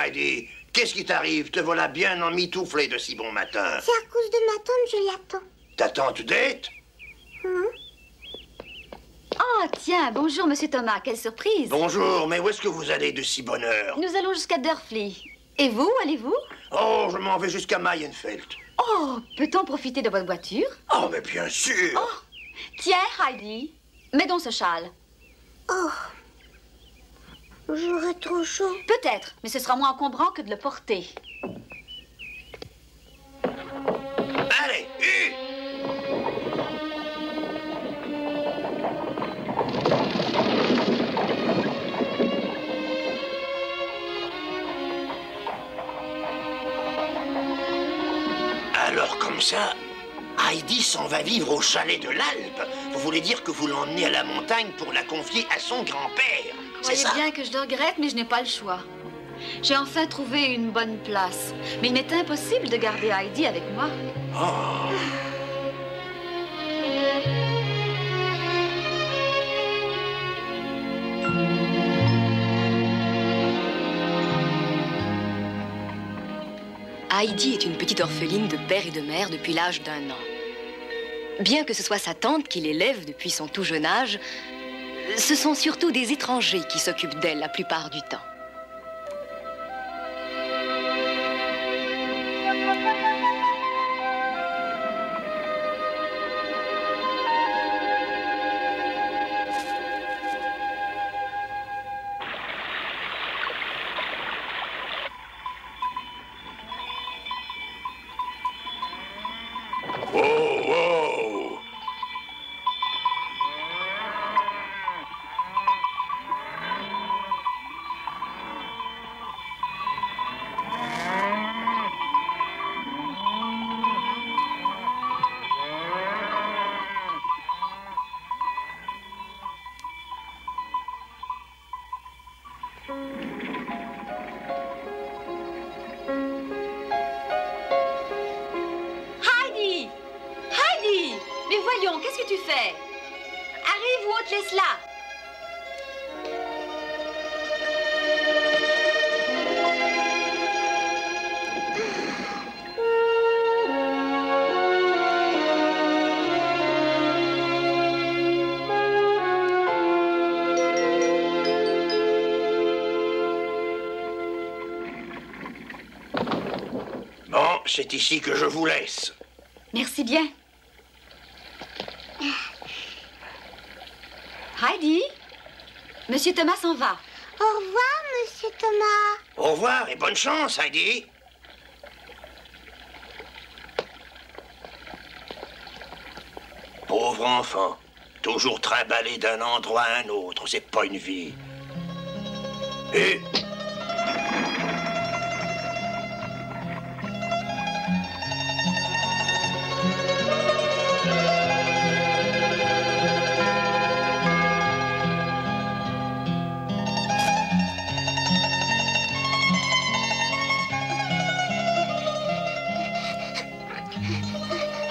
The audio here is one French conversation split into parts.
Heidi. Qu'est-ce qui t'arrive? Te voilà bien emmitouflé de si bon matin. C'est à cause de ma tante, je l'attends. Ta tante Date? Oh, tiens, bonjour, monsieur Thomas, quelle surprise. Bonjour, mais où est-ce que vous allez de si bonne heure? Nous allons jusqu'à Durfleet. Et vous, allez-vous? Oh, je m'en vais jusqu'à Mayenfeld. Oh, peut-on profiter de votre voiture? Oh, mais bien sûr. Oh, tiens, Heidi, mets donc ce châle. Oh, j'aurais trop chaud. Peut-être, mais ce sera moins encombrant que de le porter. Allez, Hu! Alors comme ça, Heidi s'en va vivre au chalet de l'Alpe. Vous voulez dire que vous l'emmenez à la montagne pour la confier à son grand-père? C'est Voyez ça? bien que je le regrette, mais je n'ai pas le choix. J'ai enfin trouvé une bonne place. Mais il m'est impossible de garder Heidi avec moi. Oh. Heidi est une petite orpheline de père et de mère depuis l'âge d'1 an. Bien que ce soit sa tante qui l'élève depuis son tout jeune âge, ce sont surtout des étrangers qui s'occupent d'elle la plupart du temps. Oh. Heidi! Heidi! Mais voyons, qu'est-ce que tu fais? Arrive ou on te laisse là? Bon, c'est ici que je vous laisse. Merci bien. Heidi? Monsieur Thomas s'en va. Au revoir, monsieur Thomas. Au revoir et bonne chance, Heidi. Pauvre enfant, toujours trimballé d'un endroit à un autre, c'est pas une vie. Et...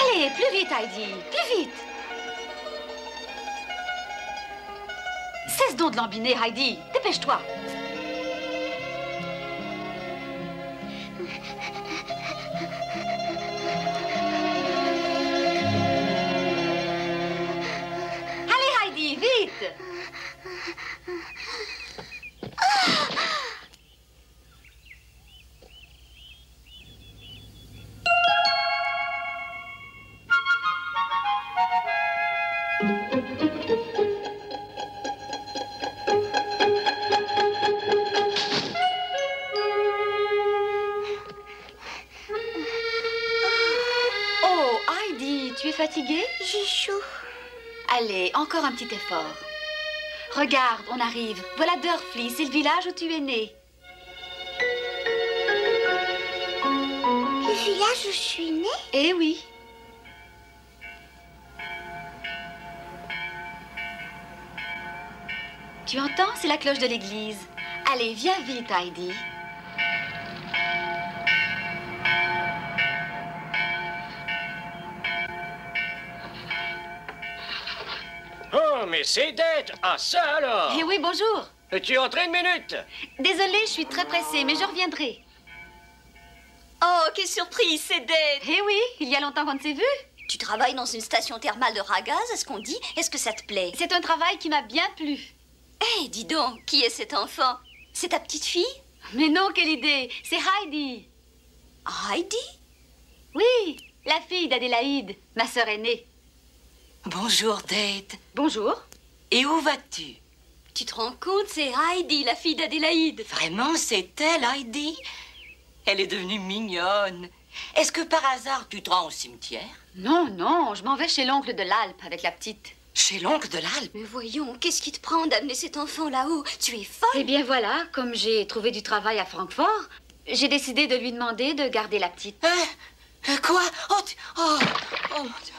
Allez, plus vite, Heidi, plus vite. Cesse donc de lambiner, Heidi. Dépêche-toi. Allez, Heidi, vite. Oh, Heidi, tu es fatiguée? J'ai chaud. Allez, encore un petit effort. Regarde, on arrive. Voilà Durfleet, c'est le village où tu es née. Le village où je suis née? Eh oui. Tu entends? C'est la cloche de l'église. Allez, viens vite, Heidi. Oh, mais c'est Date! Ah, ça alors! Eh oui, bonjour. Tu es entré une minute. Désolée, je suis très pressée, mais je reviendrai. Oh, quelle surprise, c'est Date. Eh oui, il y a longtemps qu'on ne s'est vu. Tu travailles dans une station thermale de Ragaz, est-ce qu'on dit? Est-ce que ça te plaît? C'est un travail qui m'a bien plu. Eh, dis donc, qui est cet enfant? C'est ta petite fille? Mais non, quelle idée! C'est Heidi. Heidi? Oui, la fille d'Adélaïde, ma sœur aînée. Bonjour, Date. Bonjour. Et où vas-tu? Tu te rends compte, c'est Heidi, la fille d'Adélaïde. Vraiment, c'est elle, Heidi? Elle est devenue mignonne. Est-ce que par hasard, tu te rends au cimetière? Non, non, je m'en vais chez l'oncle de l'Alpe avec la petite. Chez l'oncle de l'Alpe? Mais voyons, qu'est-ce qui te prend d'amener cet enfant là-haut? Tu es folle. Eh bien voilà, comme j'ai trouvé du travail à Francfort, j'ai décidé de lui demander de garder la petite. Quoi? Oh, mon Dieu.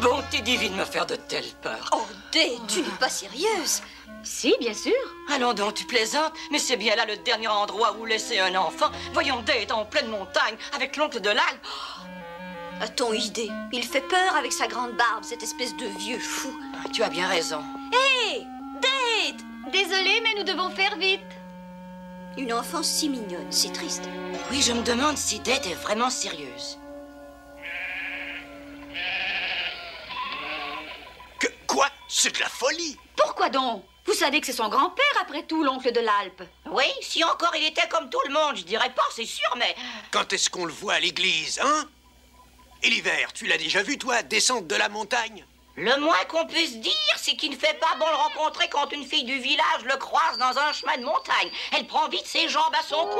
Bonté divine me faire de telles peurs. Oh, Date, tu n'es pas sérieuse. Si, bien sûr. Allons donc, tu plaisantes? Mais c'est bien là le dernier endroit où laisser un enfant. Voyons Date en pleine montagne avec l'oncle de l'Alpe. A-t-on idée? Il fait peur avec sa grande barbe, cette espèce de vieux fou. Tu as bien raison. Hé, Date! Désolée, mais nous devons faire vite. Une enfant si mignonne, c'est triste. Oui, je me demande si Date est vraiment sérieuse. Quoi? C'est de la folie! Pourquoi donc? Vous savez que c'est son grand-père, après tout, l'oncle de l'Alpe. Oui, si encore il était comme tout le monde, je dirais pas, c'est sûr, mais... Quand est-ce qu'on le voit à l'église, hein? Et l'hiver, tu l'as déjà vu, toi, descendre de la montagne? Le moins qu'on puisse dire, c'est qu'il ne fait pas bon le rencontrer quand une fille du village le croise dans un chemin de montagne. Elle prend vite ses jambes à son cou.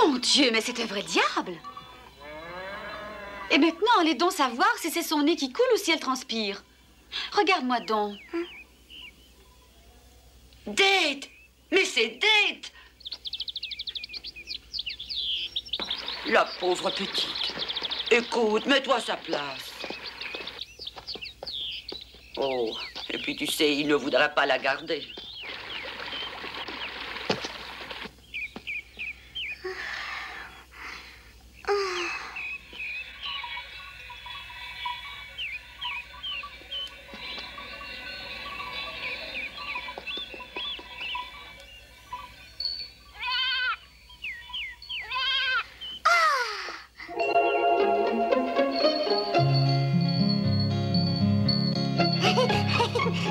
Mon Dieu, mais c'est un vrai diable. Et maintenant, allez donc savoir si c'est son nez qui coule ou si elle transpire. Regarde-moi donc. Date! Mais c'est Date! La pauvre petite. Écoute, mets-toi à sa place. Oh, et puis tu sais, il ne voudra pas la garder.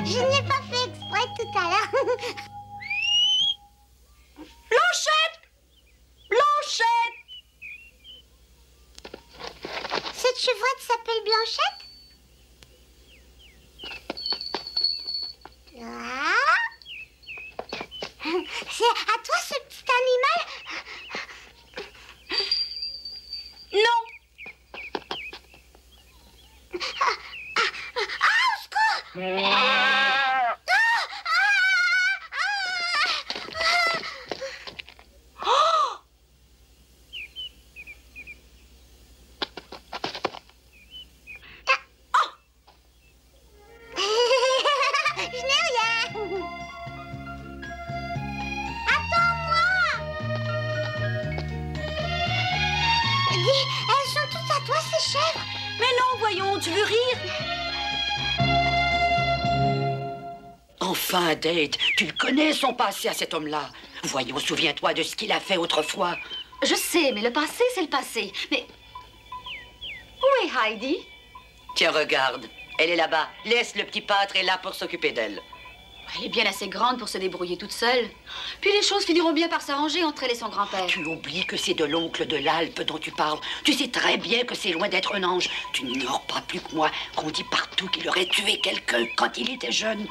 Je n'ai pas fait exprès tout à l'heure. Blanchette! Blanchette! Cette chevrette s'appelle Blanchette? Ah. C'est à toi ce petit animal? Non! Au secours! Je n'ai rien. Attends-moi. Dis, elles sont toutes à toi, ces chèvres. Mais non, voyons, tu veux rire? Enfin, Date, tu le connais, son passé à cet homme-là. Voyons, souviens-toi de ce qu'il a fait autrefois. Je sais, mais le passé, c'est le passé. Mais où est Heidi? Tiens, regarde, elle est là-bas. Laisse le petit pâtre est là pour s'occuper d'elle. Elle est bien assez grande pour se débrouiller toute seule. Puis les choses finiront bien par s'arranger entre elle et son grand-père. Tu oublies que c'est de l'oncle de l'Alpe dont tu parles. Tu sais très bien que c'est loin d'être un ange. Tu n'ignores pas plus que moi qu'on dit partout qu'il aurait tué quelqu'un quand il était jeune.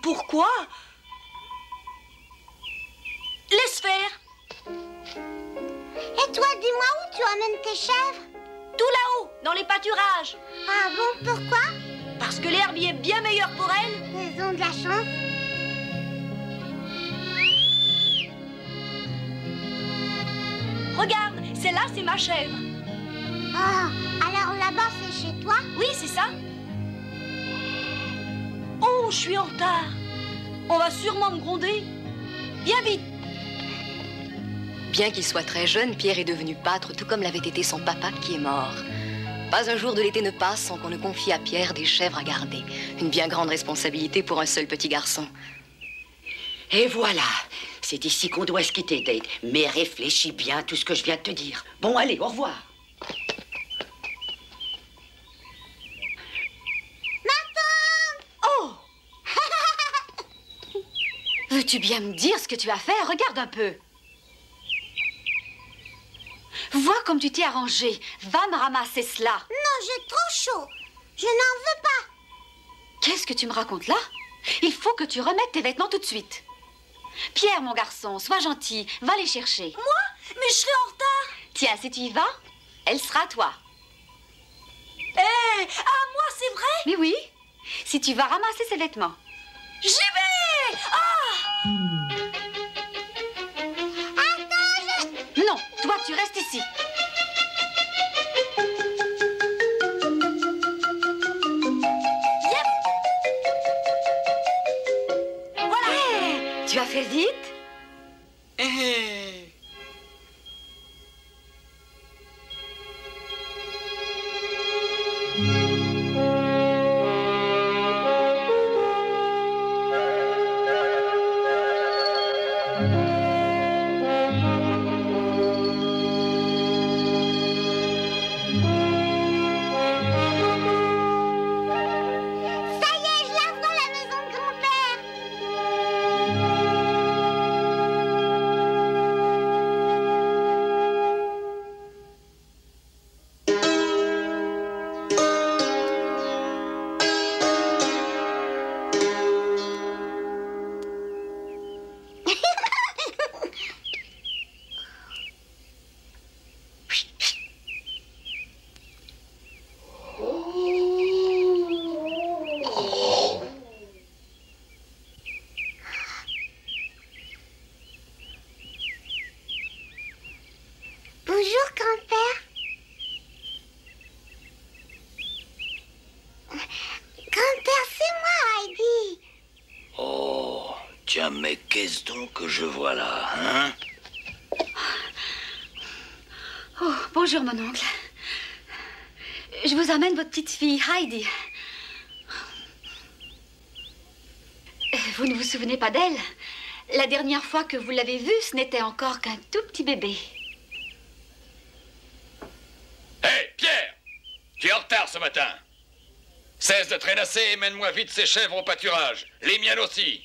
Pourquoi? Laisse faire. Et toi, dis-moi où tu emmènes tes chèvres? Tout là-haut, dans les pâturages. Ah bon, pourquoi? Parce que l'herbe y est bien meilleure pour elles. Elles ont de la chance. Regarde, celle-là, c'est ma chèvre. Ah, alors là-bas, c'est chez toi? Oui, c'est ça. Oh, je suis en retard. On va sûrement me gronder. Viens vite. Bien qu'il soit très jeune, Pierre est devenu pâtre, tout comme l'avait été son papa qui est mort. Pas un jour de l'été ne passe sans qu'on ne confie à Pierre des chèvres à garder. Une bien grande responsabilité pour un seul petit garçon. Et voilà, c'est ici qu'on doit se quitter, Date. Mais réfléchis bien à tout ce que je viens de te dire. Bon, allez, au revoir. Oh! Veux-tu bien me dire ce que tu as fait? Regarde un peu. Vois comme tu t'es arrangé. Va me ramasser cela. Non, j'ai trop chaud. Je n'en veux pas. Qu'est-ce que tu me racontes là? Il faut que tu remettes tes vêtements tout de suite. Pierre, mon garçon, sois gentil. Va les chercher. Moi? Mais je serai en retard. Tiens, si tu y vas, elle sera à toi. Hé, à moi, c'est vrai? Mais oui, si tu vas ramasser ses vêtements. J'y vais! Ah! Non, toi, tu restes ici. Yep. Voilà. pas fait vite? Ça y est, je la vois, la maison de grand-père. Bonjour, grand-père. Grand-père, c'est moi, Heidi. Oh, tiens, mais qu'est-ce donc que je vois là, hein? Oh, bonjour, mon oncle. Je vous amène votre petite fille, Heidi. Vous ne vous souvenez pas d'elle? La dernière fois que vous l'avez vue, ce n'était encore qu'un tout petit bébé. Hé, Pierre! Tu es en retard ce matin. Cesse de traînasser et mène-moi vite ces chèvres au pâturage. Les miennes aussi.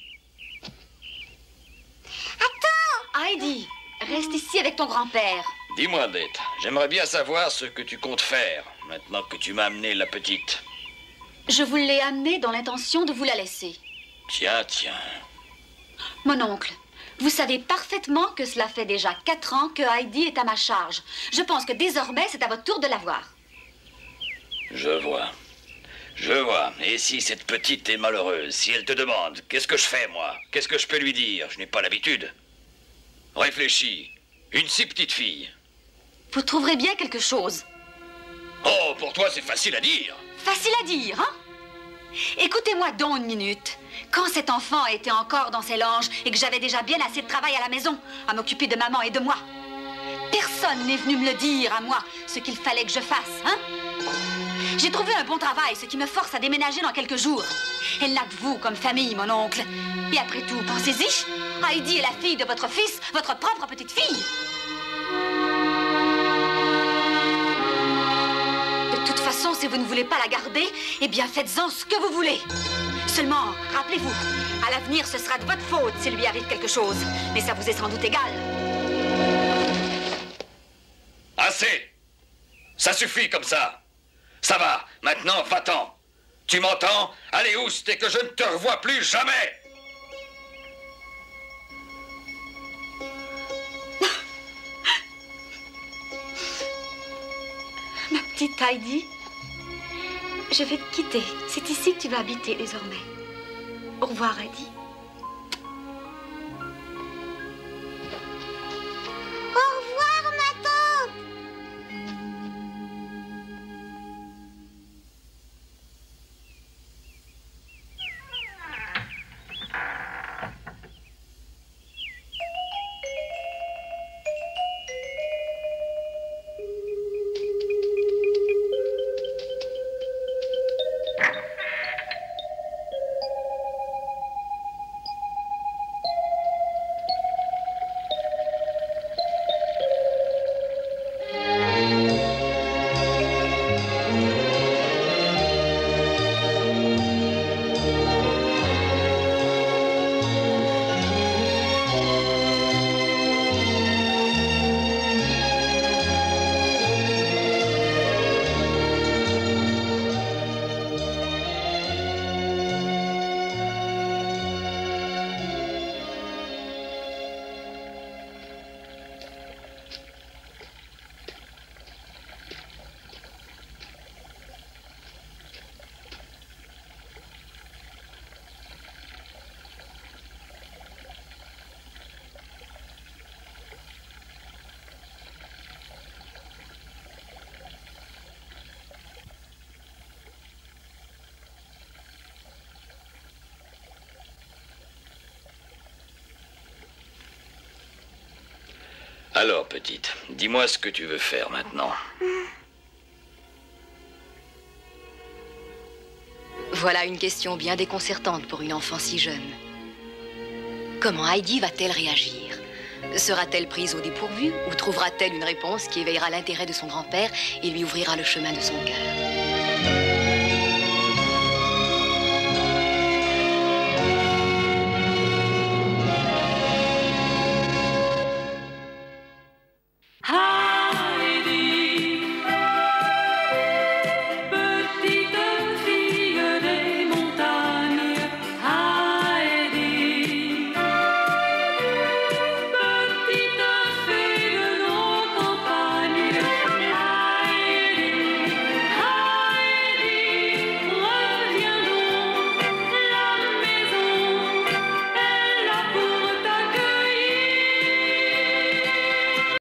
Heidi, reste ici avec ton grand-père. Dis-moi, Dete, j'aimerais bien savoir ce que tu comptes faire, maintenant que tu m'as amené la petite. Je vous l'ai amenée dans l'intention de vous la laisser. Tiens, tiens. Mon oncle, vous savez parfaitement que cela fait déjà 4 ans que Heidi est à ma charge. Je pense que désormais, c'est à votre tour de la voir. Je vois. Je vois. Et si cette petite est malheureuse, si elle te demande, qu'est-ce que je fais, moi? Qu'est-ce que je peux lui dire? Je n'ai pas l'habitude. Réfléchis. Une si petite fille. Vous trouverez bien quelque chose. Oh, pour toi, c'est facile à dire. Facile à dire, hein? Écoutez-moi donc une minute. Quand cet enfant était encore dans ses langes et que j'avais déjà bien assez de travail à la maison, à m'occuper de maman et de moi, personne n'est venu me le dire à moi, ce qu'il fallait que je fasse, hein? J'ai trouvé un bon travail, ce qui me force à déménager dans quelques jours. Elle n'a que vous comme famille, mon oncle. Et après tout, pensez-y, Heidi est la fille de votre fils, votre propre petite fille. De toute façon, si vous ne voulez pas la garder, eh bien, faites-en ce que vous voulez. Seulement, rappelez-vous, à l'avenir, ce sera de votre faute s'il lui arrive quelque chose. Mais ça vous est sans doute égal. Assez! Ça suffit comme ça. Ça va, maintenant va-t'en. Tu m'entends? Allez, oust, et que je ne te revois plus jamais! Ma petite Heidi, je vais te quitter. C'est ici que tu vas habiter désormais. Au revoir, Heidi. Au revoir, ma tante. Alors, petite, dis-moi ce que tu veux faire maintenant. Voilà une question bien déconcertante pour une enfant si jeune. Comment Heidi va-t-elle réagir? Sera-t-elle prise au dépourvu ou trouvera-t-elle une réponse qui éveillera l'intérêt de son grand-père et lui ouvrira le chemin de son cœur?